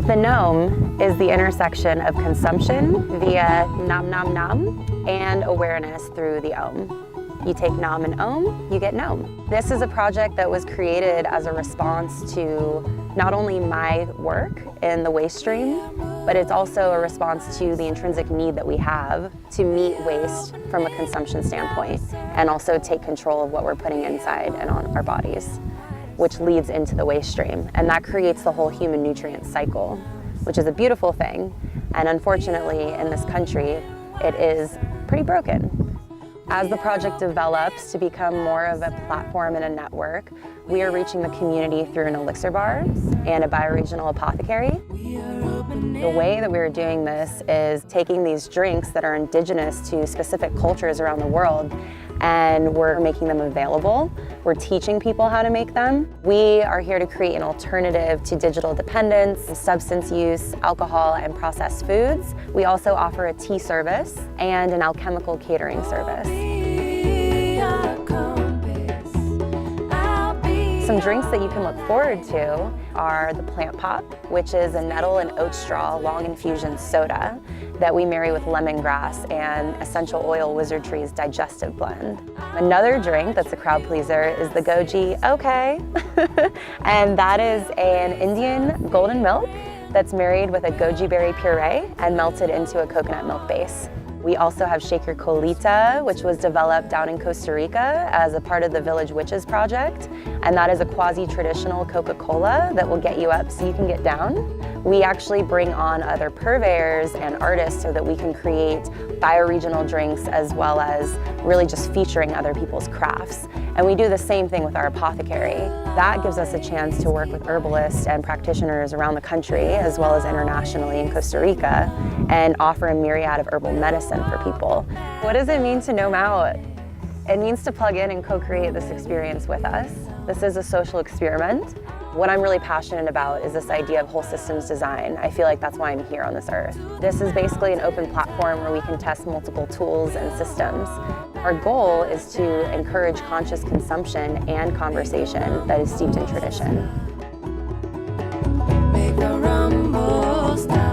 The NOHM is the intersection of consumption via nom nom nom and awareness through the OM. You take nom and OM, you get NOHM. This is a project that was created as a response to not only my work in the waste stream, but it's also a response to the intrinsic need that we have to meet waste from a consumption standpoint and also take control of what we're putting inside and on our bodies, which leads into the waste stream. And that creates the whole human nutrient cycle, which is a beautiful thing. And unfortunately, in this country, it is pretty broken. As the project develops to become more of a platform and a network, we are reaching the community through an Elixir Bar and a bioregional apothecary. The way that we're doing this is taking these drinks that are indigenous to specific cultures around the world, and we're making them available. We're teaching people how to make them. We are here to create an alternative to digital dependence, substance use, alcohol, and processed foods. We also offer a tea service and an alchemical catering service. Some drinks that you can look forward to are the Plant Pop, which is a nettle and oat straw long infusion soda that we marry with lemongrass and essential oil wizardry's digestive blend. Another drink that's a crowd pleaser is the goji, okay, and that is an Indian golden milk that's married with a goji berry puree and melted into a coconut milk base. We also have Shake Your Colita, which was developed down in Costa Rica as a part of the Village Witches project, and that is a quasi-traditional Coca-Cola that will get you up so you can get down. We actually bring on other purveyors and artists so that we can create bioregional drinks as well as really just featuring other people's crafts. And we do the same thing with our apothecary. That gives us a chance to work with herbalists and practitioners around the country as well as internationally in Costa Rica and offer a myriad of herbal medicine for people. What does it mean to gnome out? It means to plug in and co-create this experience with us. This is a social experiment. What I'm really passionate about is this idea of whole systems design. I feel like that's why I'm here on this earth. This is basically an open platform where we can test multiple tools and systems. Our goal is to encourage conscious consumption and conversation that is steeped in tradition. Make the rumble stop.